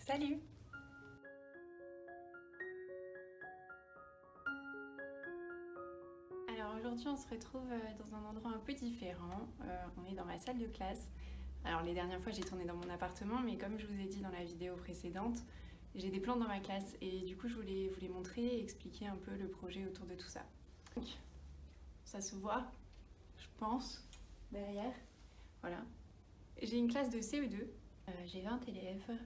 Salut! Alors aujourd'hui on se retrouve dans un endroit un peu différent, on est dans ma salle de classe. Alors les dernières fois j'ai tourné dans mon appartement, mais comme je vous ai dit dans la vidéo précédente, j'ai des plantes dans ma classe et du coup je voulais vous les montrer et expliquer un peu le projet autour de tout ça. Donc ça se voit, je pense, derrière, voilà. J'ai une classe de CE2, j'ai 20 élèves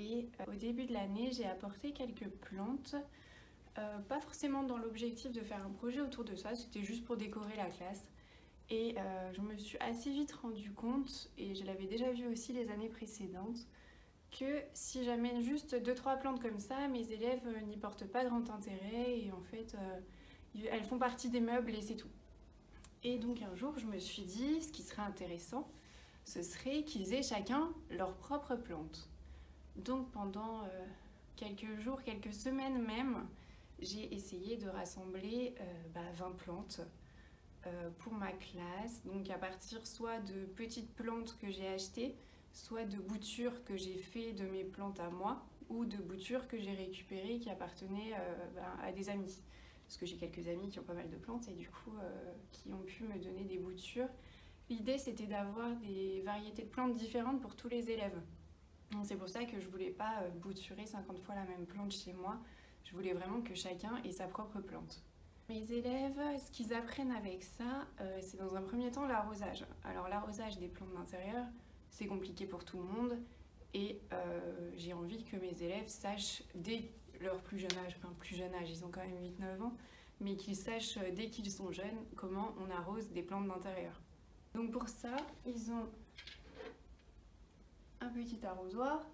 et au début de l'année j'ai apporté quelques plantes. Pas forcément dans l'objectif de faire un projet autour de ça, c'était juste pour décorer la classe. Et je me suis assez vite rendu compte, et je l'avais déjà vu aussi les années précédentes, que si j'amène juste 2-3 plantes comme ça, mes élèves n'y portent pas grand intérêt et en fait elles font partie des meubles et c'est tout. Et donc un jour je me suis dit, ce qui serait intéressant, ce serait qu'ils aient chacun leur propre plante. Donc pendant quelques jours, quelques semaines même, j'ai essayé de rassembler 20 plantes pour ma classe, donc à partir soit de petites plantes que j'ai achetées, soit de boutures que j'ai fait de mes plantes à moi, ou de boutures que j'ai récupérées qui appartenaient à des amis. Parce que j'ai quelques amis qui ont pas mal de plantes et du coup qui ont pu me donner des boutures. L'idée c'était d'avoir des variétés de plantes différentes pour tous les élèves. C'est pour ça que je voulais pas bouturer 50 fois la même plante chez moi. Je voulais vraiment que chacun ait sa propre plante. Mes élèves, ce qu'ils apprennent avec ça, c'est dans un premier temps l'arrosage. Alors l'arrosage des plantes d'intérieur, c'est compliqué pour tout le monde et j'ai envie que mes élèves sachent dès leur plus jeune âge, enfin plus jeune âge, ils ont quand même 8-9 ans, mais qu'ils sachent dès qu'ils sont jeunes comment on arrose des plantes d'intérieur. Donc pour ça, ils ont un petit arrosoir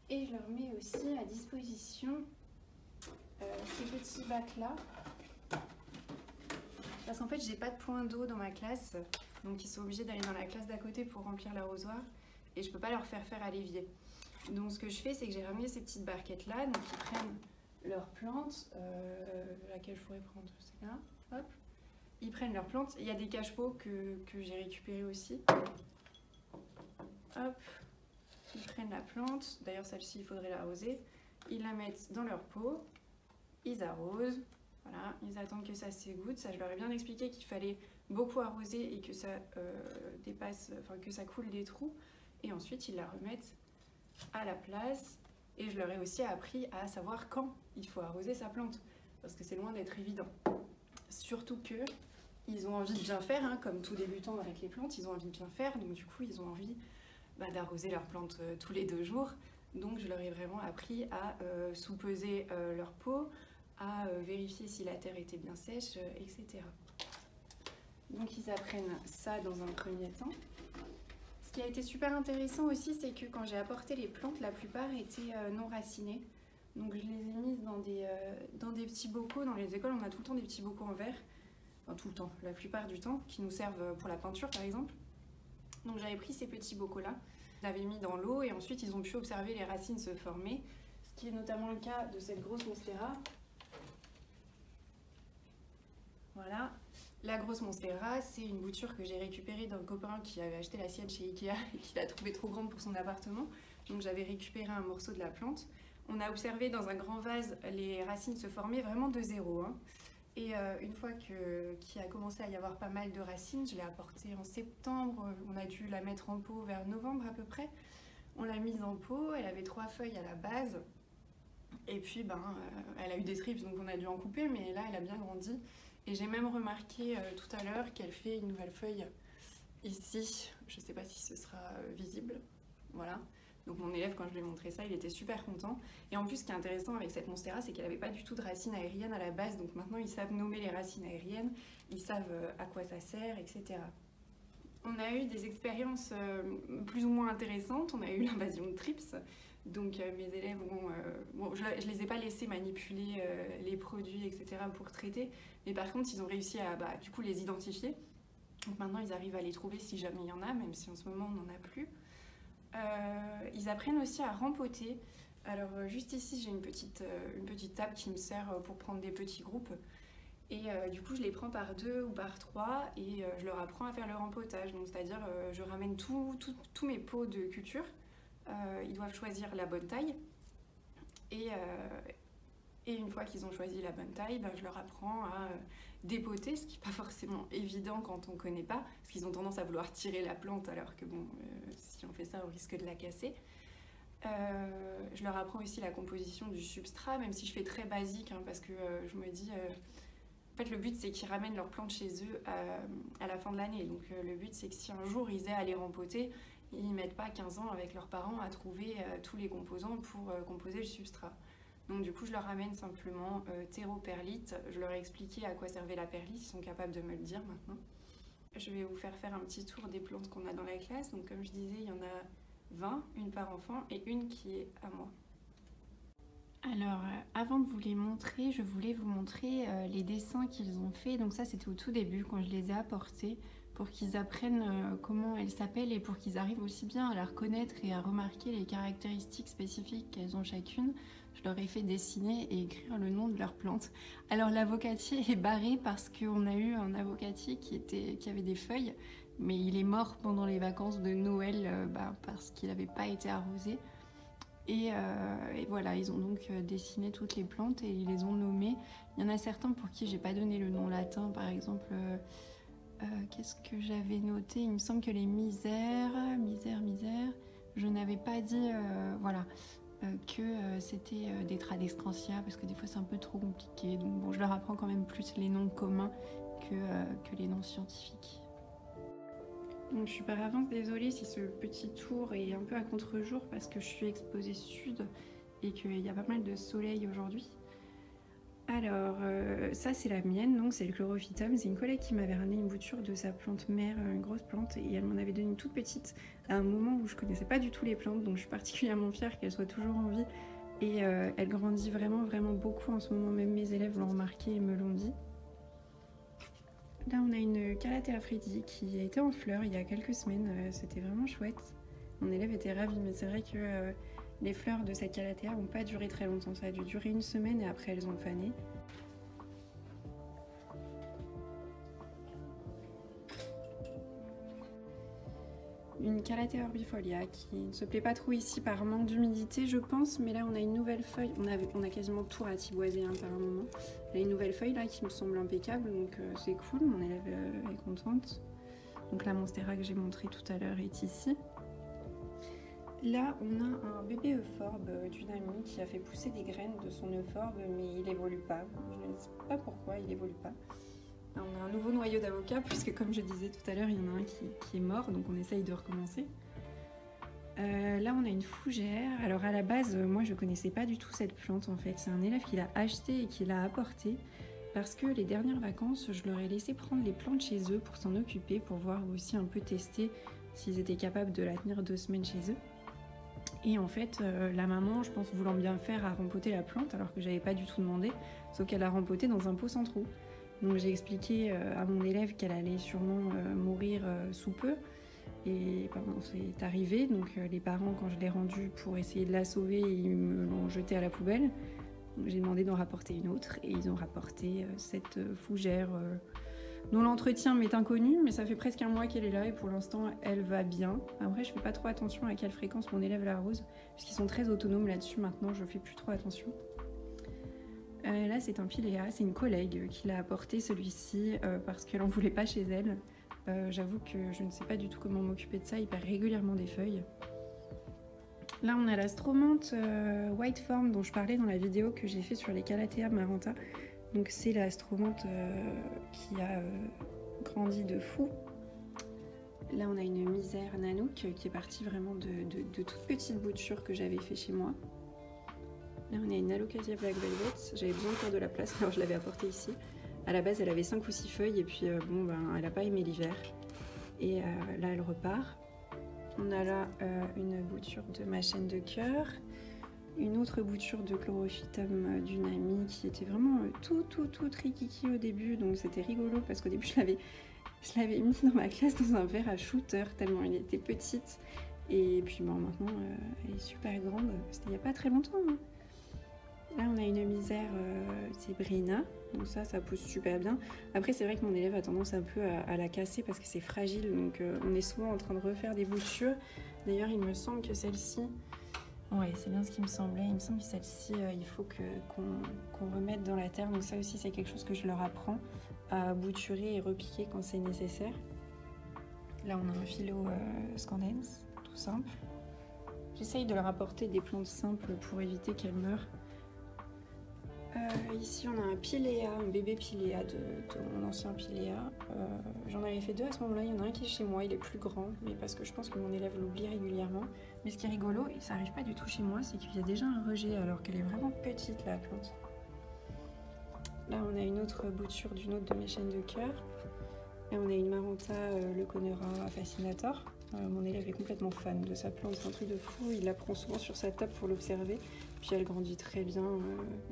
et je leur mets aussi à disposition ces petits bacs là parce qu'en fait j'ai pas de point d'eau dans ma classe, donc ils sont obligés d'aller dans la classe d'à côté pour remplir l'arrosoir et je peux pas leur faire faire à l'évier. Donc ce que je fais, c'est que j'ai ramené ces petites barquettes là, donc ils prennent leurs plantes, laquelle je pourrais prendre, c'est là, hop, ils prennent leurs plantes. Il y a des cache-pots que j'ai récupérés aussi, hop, ils prennent la plante, d'ailleurs celle-ci il faudrait l'arroser, ils la mettent dans leur pot, ils arrosent, voilà, ils attendent que ça s'égoutte. Ça je leur ai bien expliqué qu'il fallait beaucoup arroser et que ça dépasse, enfin que ça coule des trous, et ensuite ils la remettent à la place. Et je leur ai aussi appris à savoir quand il faut arroser sa plante, parce que c'est loin d'être évident. Surtout que ils ont envie de bien faire, hein, comme tout débutant avec les plantes, ils ont envie de bien faire, donc du coup ils ont envie d'arroser leurs plantes tous les 2 jours. Donc je leur ai vraiment appris à sous-peser leur pot, à vérifier si la terre était bien sèche, etc. Donc ils apprennent ça dans un premier temps. Ce qui a été super intéressant aussi, c'est que quand j'ai apporté les plantes, la plupart étaient non racinées. Donc je les ai mises dans des petits bocaux. Dans les écoles, on a tout le temps des petits bocaux en verre. Enfin tout le temps, la plupart du temps, qui nous servent pour la peinture par exemple. Donc j'avais pris ces petits bocaux-là, je les avais mis dans l'eau et ensuite ils ont pu observer les racines se former. Ce qui est notamment le cas de cette grosse monstera. Voilà, la grosse monstera, c'est une bouture que j'ai récupérée d'un copain qui avait acheté la sienne chez Ikea et qui l'a trouvée trop grande pour son appartement. Donc j'avais récupéré un morceau de la plante. On a observé dans un grand vase les racines se former vraiment de zéro, hein. Et une fois qu'il a commencé à y avoir pas mal de racines, je l'ai apportée en septembre, on a dû la mettre en pot vers novembre à peu près. On l'a mise en pot, elle avait 3 feuilles à la base. Et puis elle a eu des thrips, donc on a dû en couper, mais là elle a bien grandi. Et j'ai même remarqué tout à l'heure qu'elle fait une nouvelle feuille ici. Je ne sais pas si ce sera visible. Voilà. Donc mon élève, quand je lui ai montré ça, il était super content. Et en plus, ce qui est intéressant avec cette monstera, c'est qu'elle n'avait pas du tout de racines aériennes à la base. Donc maintenant, ils savent nommer les racines aériennes, ils savent à quoi ça sert, etc. On a eu des expériences plus ou moins intéressantes. On a eu l'invasion de thrips. Donc mes élèves bon, je ne les ai pas laissés manipuler les produits, etc. pour traiter. Mais par contre, ils ont réussi à du coup les identifier. Donc maintenant, ils arrivent à les trouver si jamais il y en a, même si en ce moment, on n'en a plus. Ils apprennent aussi à rempoter. Alors juste ici, j'ai une petite table qui me sert pour prendre des petits groupes. Et du coup, je les prends par 2 ou par 3 et je leur apprends à faire le rempotage. Donc c'est-à-dire, je ramène tous mes pots de culture ils doivent choisir la bonne taille. Et une fois qu'ils ont choisi la bonne taille, je leur apprends à dépoter, ce qui n'est pas forcément évident quand on ne connaît pas, parce qu'ils ont tendance à vouloir tirer la plante, alors que bon, si on fait ça, on risque de la casser. Je leur apprends aussi la composition du substrat, même si je fais très basique, hein, parce que je me dis... en fait, le but, c'est qu'ils ramènent leurs plantes chez eux à la fin de l'année. Donc le but, c'est que si un jour, ils aient à les rempoter, ils ne mettent pas 15 ans avec leurs parents à trouver tous les composants pour composer le substrat. Donc du coup, je leur ramène simplement terreau, perlite. Je leur ai expliqué à quoi servait la perlite, ils sont capables de me le dire maintenant. Je vais vous faire un petit tour des plantes qu'on a dans la classe. Donc comme je disais, il y en a 20, une par enfant et une qui est à moi. Alors, avant de vous les montrer, je voulais vous montrer les dessins qu'ils ont faits. Donc ça, c'était au tout début, quand je les ai apportés, pour qu'ils apprennent comment elles s'appellent et pour qu'ils arrivent aussi bien à la reconnaître et à remarquer les caractéristiques spécifiques qu'elles ont chacune. Je leur ai fait dessiner et écrire le nom de leur plante. Alors l'avocatier est barré parce qu'on a eu un avocatier qui avait des feuilles, mais il est mort pendant les vacances de Noël parce qu'il n'avait pas été arrosé. Et voilà, ils ont donc dessiné toutes les plantes et ils les ont nommées. Il y en a certains pour qui j'ai pas donné le nom latin, par exemple, qu'est-ce que j'avais noté? Il me semble que les misères, je n'avais pas dit, que c'était des tradescrantia, parce que des fois c'est un peu trop compliqué. Donc bon, je leur apprends quand même plus les noms communs que les noms scientifiques. Donc je suis par avance désolée si ce petit tour est un peu à contre-jour parce que je suis exposée sud et qu'il y a pas mal de soleil aujourd'hui. Alors ça c'est la mienne, donc c'est le chlorophytum. C'est une collègue qui m'avait ramené une bouture de sa plante mère, une grosse plante, et elle m'en avait donné une toute petite à un moment où je connaissais pas du tout les plantes, donc je suis particulièrement fière qu'elle soit toujours en vie. Et elle grandit vraiment beaucoup en ce moment, même mes élèves l'ont remarqué et me l'ont dit. Là, on a une Calathea Fredi qui a été en fleurs il y a quelques semaines. C'était vraiment chouette. Mon élève était ravi, mais c'est vrai que les fleurs de cette Calathea n'ont pas duré très longtemps. Ça a dû durer une semaine et après elles ont fané. Une Calathea orbifolia qui ne se plaît pas trop ici par manque d'humidité, je pense, mais là on a une nouvelle feuille. On a quasiment tout ratiboisé par un moment. Elle a une nouvelle feuille là qui me semble impeccable, donc c'est cool, mon élève est contente. Donc la monstera que j'ai montré tout à l'heure est ici. Là on a un bébé euphorbe d'une amie qui a fait pousser des graines de son euphorbe, mais il évolue pas. Je ne sais pas pourquoi il évolue pas. Là, on a un nouveau noyau d'avocat, puisque comme je disais tout à l'heure, il y en a un qui est mort, donc on essaye de recommencer. Là, on a une fougère. Alors à la base, moi, je connaissais pas du tout cette plante, en fait. C'est un élève qui l'a acheté et qui l'a apporté, parce que les dernières vacances, je leur ai laissé prendre les plantes chez eux pour s'en occuper, pour voir aussi un peu tester s'ils étaient capables de la tenir 2 semaines chez eux. Et en fait, la maman, je pense, voulant bien faire, a rempoté la plante, alors que j'avais pas du tout demandé, sauf qu'elle a rempoté dans un pot sans trou. Donc j'ai expliqué à mon élève qu'elle allait sûrement mourir sous peu. Et c'est arrivé, donc les parents, quand je l'ai rendue pour essayer de la sauver, ils me l'ont jetée à la poubelle. J'ai demandé d'en rapporter une autre et ils ont rapporté cette fougère dont l'entretien m'est inconnu, mais ça fait presque 1 mois qu'elle est là et pour l'instant elle va bien. Après je fais pas trop attention à quelle fréquence mon élève l'arrose, puisqu'ils sont très autonomes là-dessus maintenant, je fais plus trop attention. Là c'est un Pilea, c'est une collègue qui l'a apporté celui-ci parce qu'elle en voulait pas chez elle. J'avoue que je ne sais pas du tout comment m'occuper de ça, il perd régulièrement des feuilles. Là on a la Stromanthe Whiteform dont je parlais dans la vidéo que j'ai fait sur les Calathea maranta. Donc c'est la Stromanthe qui a grandi de fou. Là on a une misère Nanook qui est partie vraiment de toutes petites boutures que j'avais fait chez moi. Là on a une Alocasia Black Velvet, j'avais besoin encore de la place alors je l'avais apportée ici. À la base elle avait 5 ou 6 feuilles et puis elle n'a pas aimé l'hiver. Et là elle repart. On a là une bouture de ma chaîne de cœur, une autre bouture de chlorophytum d'une amie qui était vraiment tout rikiki au début, donc c'était rigolo parce qu'au début je l'avais mis dans ma classe dans un verre à shooter tellement il était petite. Et puis bon, maintenant elle est super grande, c'était il n'y a pas très longtemps. Hein. Là on a une misère, c'est Brina, donc ça pousse super bien. Après c'est vrai que mon élève a tendance un peu à la casser parce que c'est fragile, donc on est souvent en train de refaire des boutures. D'ailleurs, il me semble que celle-ci... Ouais, c'est bien ce qui me semblait. Il me semble que celle-ci, il faut qu'on remette dans la terre. Donc ça aussi, c'est quelque chose que je leur apprends, à bouturer et repiquer quand c'est nécessaire. Là, on a un philo scandens, tout simple. J'essaye de leur apporter des plantes simples pour éviter qu'elles meurent. Ici, on a un piléa, un bébé piléa de mon ancien piléa. J'en avais fait 2 à ce moment-là. Il y en a un qui est chez moi, il est plus grand, mais parce que je pense que mon élève l'oublie régulièrement. Mais ce qui est rigolo, et ça n'arrive pas du tout chez moi, c'est qu'il y a déjà un rejet alors qu'elle est vraiment petite, la plante. Là, on a une autre bouture d'une autre de mes chaînes de cœur. Là, on a une Maranta Leuconera fascinator. Mon élève est complètement fan de sa plante, c'est un truc de fou. Il la prend souvent sur sa table pour l'observer. Puis elle grandit très bien,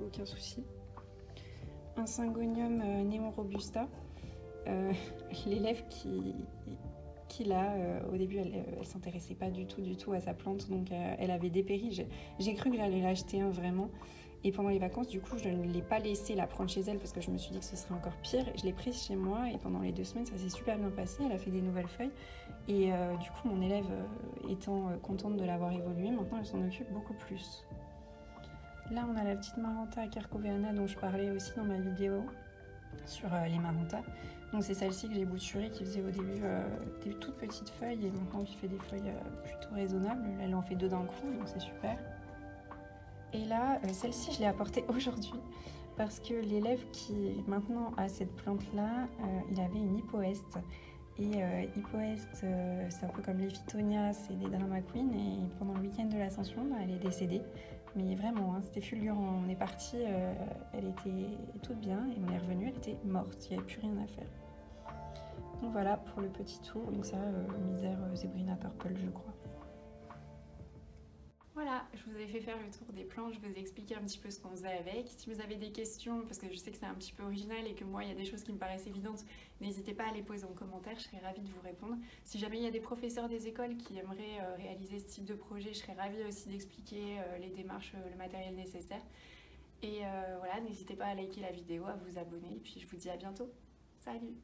aucun souci. Un Syngonium Neon Robusta. L'élève qui l'a, au début, elle s'intéressait pas du tout à sa plante, donc elle avait dépéri. J'ai cru que j'allais l'acheter un vraiment. Et pendant les vacances, du coup, je ne l'ai pas laissé la prendre chez elle parce que je me suis dit que ce serait encore pire. Je l'ai prise chez moi et pendant les 2 semaines, ça s'est super bien passé. Elle a fait des nouvelles feuilles. Et du coup, mon élève étant contente de l'avoir évolué, maintenant elle s'en occupe beaucoup plus. Là, on a la petite Maranta Carcoveana dont je parlais aussi dans ma vidéo sur les Marantas. Donc c'est celle-ci que j'ai bouturée, qui faisait au début des toutes petites feuilles et maintenant qui fait des feuilles plutôt raisonnables. Là, elle en fait 2 d'un coup, donc c'est super. Et là, celle-ci, je l'ai apportée aujourd'hui parce que l'élève qui maintenant a cette plante-là, il avait une hypoeste. Et hypoeste, c'est un peu comme les Phytonia, c'est des drama queen. Et pendant le week-end de l'Ascension, elle est décédée. Mais vraiment, hein, c'était fulgurant. On est parti, elle était toute bien et on est revenu, elle était morte. Il n'y avait plus rien à faire. Donc voilà pour le petit tour. Donc ça, Misère Zebrina Purple, je crois. Voilà, je vous ai fait faire le tour des plantes, je vous ai expliqué un petit peu ce qu'on faisait avec. Si vous avez des questions, parce que je sais que c'est un petit peu original et que moi il y a des choses qui me paraissent évidentes, n'hésitez pas à les poser en commentaire, je serais ravie de vous répondre. Si jamais il y a des professeurs des écoles qui aimeraient réaliser ce type de projet, je serais ravie aussi d'expliquer les démarches, le matériel nécessaire. Et voilà, n'hésitez pas à liker la vidéo, à vous abonner, et puis je vous dis à bientôt. Salut!